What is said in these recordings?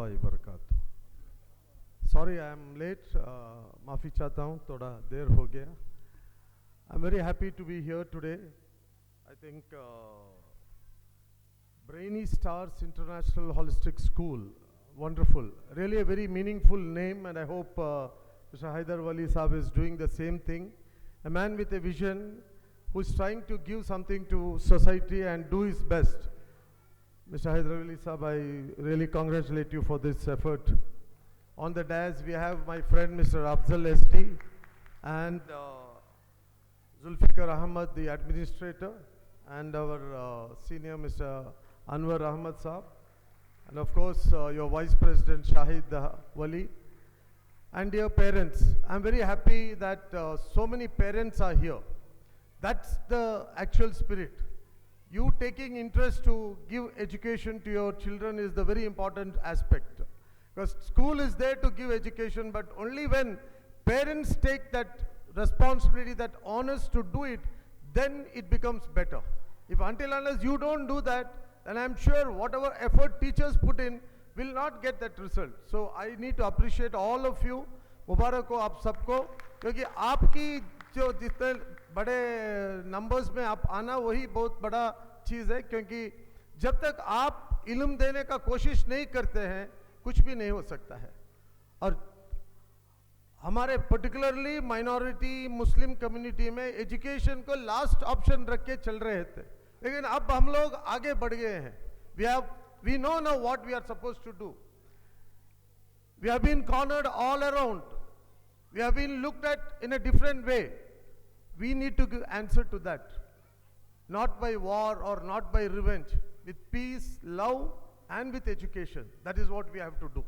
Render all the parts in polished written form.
warahmatullahi wabarakatuh. Sorry, I am late. माफ़ी चाहता हूँ, थोड़ा देर हो गया. I'm very happy to be here today. I think Brainy Stars International Holistic School, wonderful. Really a very meaningful name, and I hope Mr. Haidar Wali Saab is doing the same thing. A man with a vision who is trying to give something to society and do his best. Mr. Haidar Wali Saab, I really congratulate you for this effort. On the dais, we have my friend Mr. Afzal SD and Zulfikar Ahmad, the administrator, and our senior Mr. Anwar Ahmad Saab, and of course your Vice President Shahid Wali, and dear parents. I'm very happy that so many parents are here. That's the actual spirit. You taking interest to give education to your children is the very important aspect. Because school is there to give education, but only when parents take that responsibility, that honors to do it, then it becomes better. If until unless you don't do that, then I'm sure whatever effort teachers put in will not get that result. So I need to appreciate all of you. मुबारक हो आप सबको, क्योंकि आपकी जो जितने बड़े numbers में आप आना वही बहुत बड़ा चीज़ है, क्योंकि जब तक आप इल्म देने का कोशिश नहीं करते हैं कुछ भी नहीं हो सकता है. और हमारे पर्टिकुलरली माइनॉरिटी मुस्लिम कम्युनिटी में एजुकेशन को लास्ट ऑप्शन रख के चल रहे थे, लेकिन अब हम लोग आगे बढ़ गए हैं. we know now what we are supposed to do. We have been cornered all around. We have been looked at in a different way. We need to give answer to that. Not by war or not by revenge. With peace, love, and with education. That is what we have to do.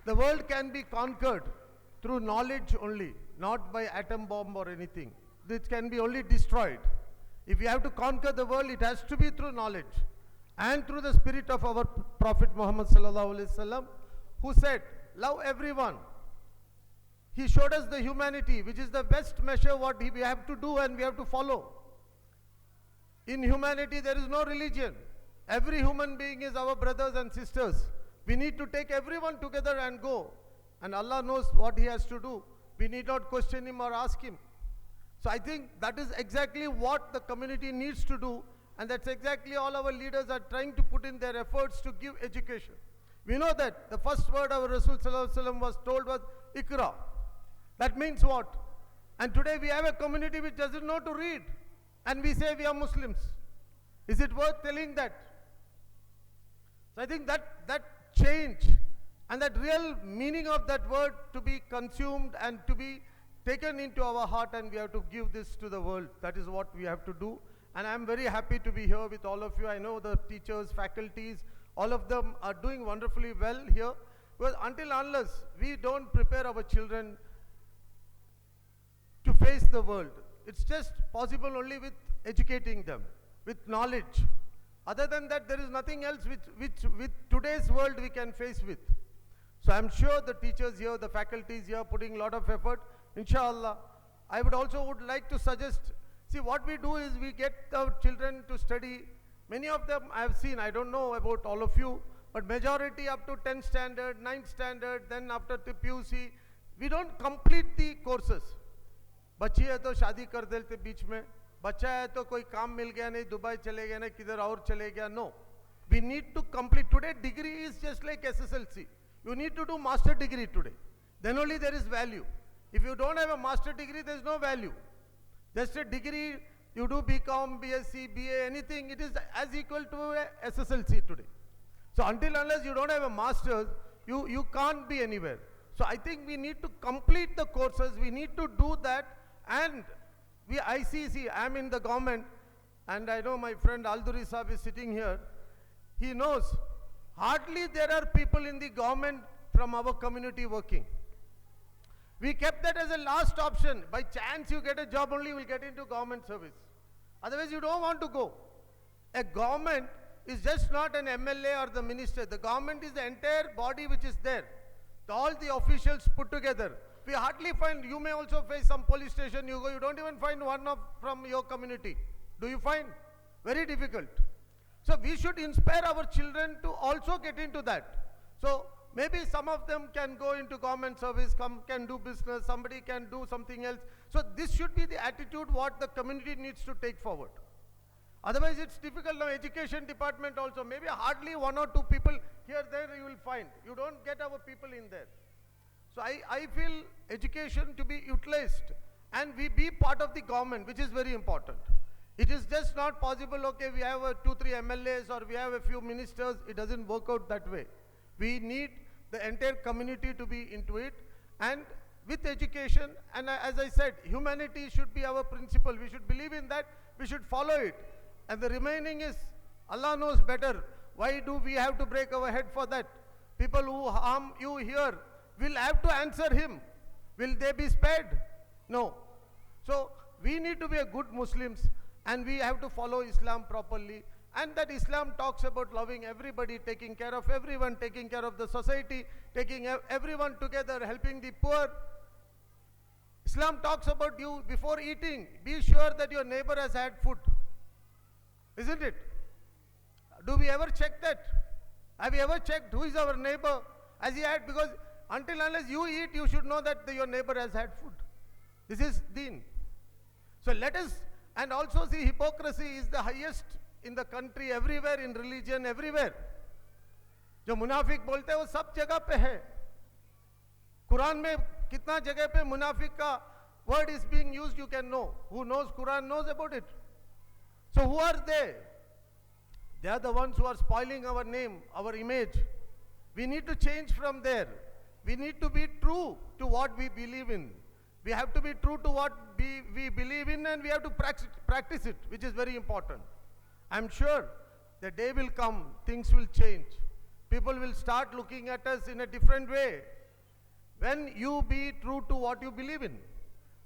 The world can be conquered through knowledge only, not by atom bomb or anything. It can be only destroyed. If we have to conquer the world, it has to be through knowledge and through the spirit of our Prophet Muhammad sallallahu alaihi wasallam, who said, love everyone. He showed us the humanity, which is the best measure what we have to do and we have to follow. In humanity, there is no religion. Every human being is our brothers and sisters. We need to take everyone together and go. And Allah knows what He has to do. We need not question Him or ask Him. So I think that is exactly what the community needs to do, and that's exactly all our leaders are trying to put in their efforts to give education. We know that the first word our Rasul sallallahu alaihi wasallam was told was Ikra. That means what? And today we have a community which doesn't know to read, and we say we are Muslims. Is it worth telling that? So I think that change and that real meaning of that word to be consumed and to be taken into our heart, and we have to give this to the world. That is what we have to do. And I'm very happy to be here with all of you. I know the teachers, faculties, all of them are doing wonderfully well here. Because until unless we don't prepare our children to face the world, it's just possible only with educating them, with knowledge. Other than that, there is nothing else which with today's world we can face with. So I'm sure the teachers here, the faculties here putting a lot of effort. Inshallah, I would like to suggest, see what we do is we get our children to study. Many of them I have seen, I don't know about all of you, but majority up to 10th standard, 9th standard, then after the PUC, we don't complete the courses. बच्ची है तो शादी कर देते बीच में, बच्चा है तो कोई काम मिल गया नहीं, दुबई चले गया नहीं, किधर और चले गया. No, we need to complete. Today degree is just like SSLC. You need to do master degree today. Then only there is value. If you don't have a master degree, there is no value. Just a degree, you do BCom, BSc, BA, anything, it is as equal to a SSLC today. So until unless you don't have a master's, you can't be anywhere. So I think we need to complete the courses, we need to do that. And I am in the government, and I know my friend Alduri Saab is sitting here. He knows hardly there are people in the government from our community working. We kept that as a last option. By chance you get a job, only you will get into government service. Otherwise you don't want to go. A government is just not an MLA or the minister. The government is the entire body which is there. All the officials put together. We hardly find, you may also face some police station, you go, you don't even find one from your community. Do you find? Very difficult. So we should inspire our children to also get into that. So maybe some of them can go into government service, can do business, somebody can do something else. So this should be the attitude what the community needs to take forward. Otherwise it's difficult now. Education department also, maybe hardly 1 or 2 people here, there you will find. You don't get our people in there. So I feel education to be utilized and we be part of the government, which is very important. It is just not possible, okay, we have 2-3 MLAs or we have a few ministers. It doesn't work out that way. We need the entire community to be into it, and with education, and as I said, humanity should be our principle. We should believe in that, we should follow it, and the remaining is Allah knows better. Why do we have to break our head for that? People who harm you here will have to answer him. Will they be spared? No. So we need to be a good Muslims, and we have to follow Islam properly. And that Islam talks about loving everybody, taking care of everyone, taking care of the society, taking everyone together, helping the poor. Islam talks about you before eating, be sure that your neighbor has had food. Isn't it? Do we ever check that? Have you ever checked who is our neighbor? Has he had? Because until unless you eat, you should know that your neighbor has had food. This is deen. So let us, and also see, hypocrisy is the highest in the country, everywhere, in religion, everywhere. जो मुनाफिक बोलते हैं वो सब जगह पे है. कुरान में कितना जगह पे मुनाफिक का word is being used, you can know. Who knows Quran knows about it. So who are they? They are the ones who are spoiling our name, our image. We need to change from there. We need to be true to what we believe in. We have to be true to what we believe in, and we have to practice it, which is very important. I'm sure the day will come, things will change. People will start looking at us in a different way. When you be true to what you believe in.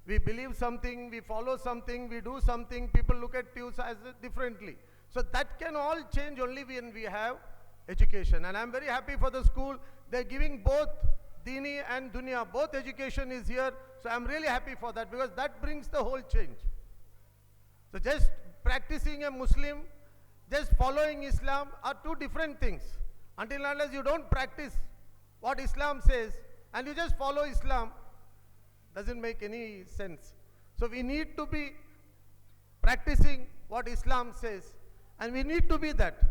We believe something, we follow something, we do something, people look at you as differently. So that can all change only when we have education. And I'm very happy for the school. They're giving both Dini and Dunya, both education is here. So I'm really happy for that, because that brings the whole change. So just practicing a Muslim, just following Islam are two different things. Until unless you don't practice what Islam says and you just follow Islam, doesn't make any sense. So we need to be practicing what Islam says, and we need to be that.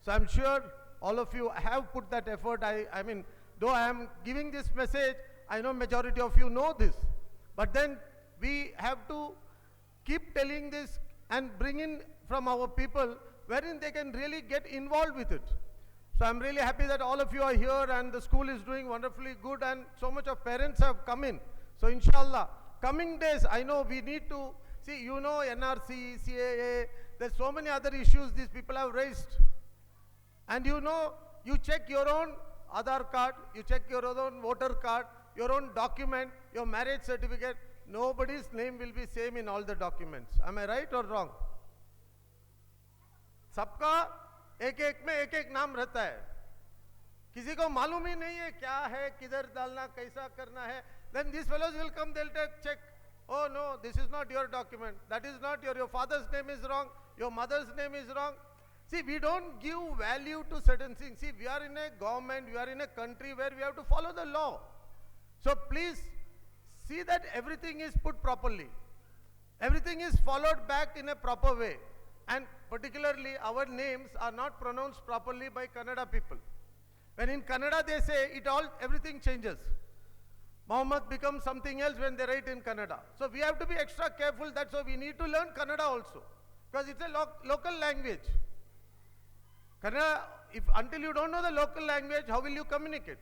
So I'm sure all of you have put that effort. I mean, though I am giving this message, I know majority of you know this, but then we have to keep telling this and bring in from our people wherein they can really get involved with it. So I'm really happy that all of you are here, and the school is doing wonderfully good, and so much of parents have come in. So inshallah, coming days, I know we need to, see, you know, NRC, CAA, there's so many other issues these people have raised. And you know, you check your own Aadhaar card, you check your own voter card, your own document, your marriage certificate, nobody's name will be same in all the documents. Am I right or wrong? सबका एक एक में एक एक नाम रहता है. किसी को मालूम ही नहीं है क्या है, किधर डालना, कैसा करना है. Then these fellows will come, they'll check. Oh no, this is not your document. That is not your father's name is wrong, your mother's name is wrong. See, we don't give value to certain things. See, we are in a government, we are in a country where we have to follow the law. So please see that everything is put properly. Everything is followed back in a proper way. And particularly our names are not pronounced properly by Kannada people. When in Kannada they say everything changes. Muhammad becomes something else when they write in Kannada. So we have to be extra careful. That's why we need to learn Kannada also, because it's a local language. Kannada, until you don't know the local language, how will you communicate?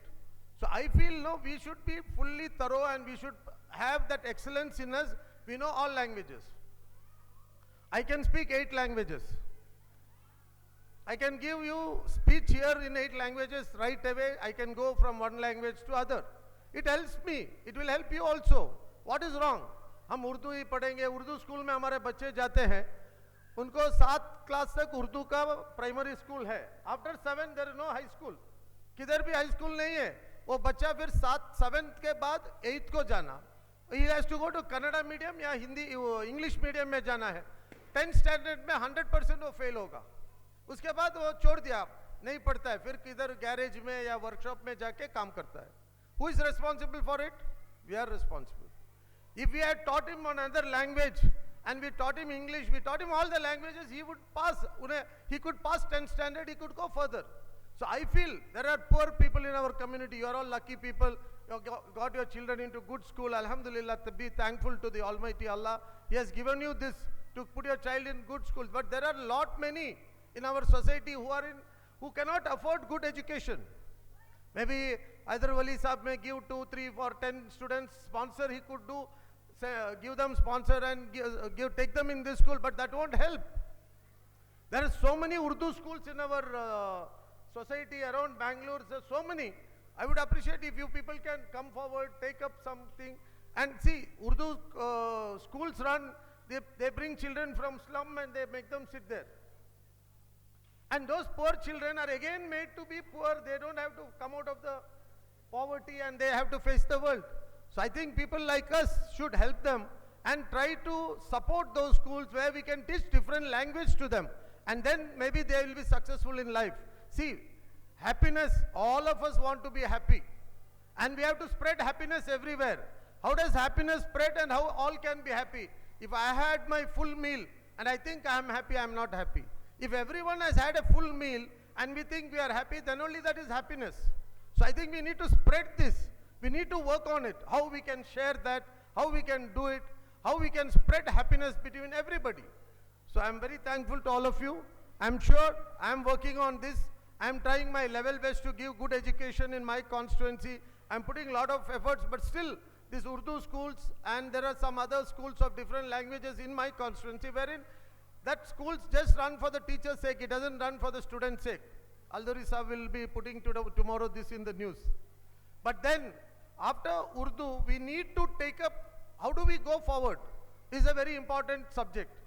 So I feel no, we should be fully thorough, and we should have that excellence in us. We know all languages. I can speak 8 languages. I can give you speech here in 8 languages right away. I can go from one language to other. It helps me. It will help you also. What is wrong? हम उर्दू ही पढ़ेंगे. Urdu school में हमारे बच्चे जाते हैं. उनको 7 class तक उर्दू का प्राइमरी स्कूल है. After 7 there is no high school. किधर भी हाई स्कूल नहीं है. वो बच्चा फिर 7th के बाद 8th को जाना. He has to go to Kannada medium या हिंदी इंग्लिश मीडियम में जाना है. 10th स्टैंडर्ड में 100% वो फेल होगा. उसके बाद वो छोड़ दिया, नहीं पढ़ता है, फिर किधर गैरेज में या वर्कशॉप में जाके काम करता है. Who is responsible for it? We are responsible. If we had taught him another language and we taught him English, we taught him all the languages, he would pass. He could pass 10th standard, he could go further. So I feel there are poor people in our community. You are all lucky people. You got your children into good school. Alhamdulillah, to be thankful to the Almighty Allah. He has given you this to put your child in good schools. But there are lot many in our society who cannot afford good education. Maybe either Wali Sahib may give 2, 3, or 10 students sponsor. He could do, say, give them sponsor and take them in this school, but that won't help. There are so many Urdu schools in our society around Bangalore. So many. I would appreciate if you people can come forward, take up something, and see Urdu schools run. They bring children from slum and they make them sit there. And those poor children are again made to be poor. They don't have to come out of the poverty and they have to face the world. So I think people like us should help them and try to support those schools where we can teach different language to them. And then maybe they will be successful in life. See, happiness, all of us want to be happy. And we have to spread happiness everywhere. How does happiness spread and how all can be happy? If I had my full meal and I think I am happy, I am not happy. If everyone has had a full meal and we think we are happy, then only that is happiness. So I think we need to spread this. We need to work on it. How we can share that, how we can do it, how we can spread happiness between everybody. So I am very thankful to all of you. I am sure I am working on this. I am trying my level best to give good education in my constituency. I am putting a lot of efforts, but still these Urdu schools and there are some other schools of different languages in my constituency wherein that schools just run for the teacher's sake. It doesn't run for the student's sake. Alduri Sahib will be putting tomorrow this in the news. But then after Urdu, we need to take up, how do we go forward is a very important subject.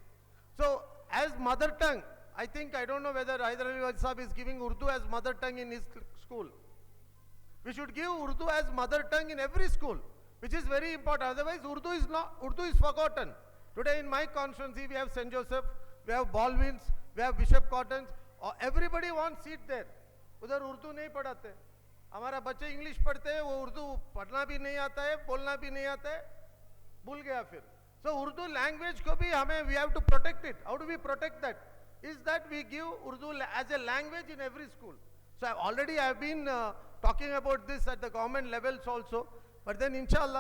So as mother tongue, I think, I don't know whether Hyder Sahib is giving Urdu as mother tongue in his school. We should give Urdu as mother tongue in every school, which is very important. Otherwise, Urdu is forgotten. Today in my constituency, we have St. Joseph, we have Baldwin's, we have Bishop Cotton's. Everybody wants seat there. उधर उर्दू नहीं पढ़ाते. हमारा बच्चे English पढ़ते हैं, वो उर्दू पढ़ना भी नहीं आता है, बोलना भी नहीं आता है, भूल गया फिर. So Urdu language को भी हमें, we have to protect it. How do we protect that? Is that we give Urdu as a language in every school. So I have been talking about this at the government levels also. But then inshallah,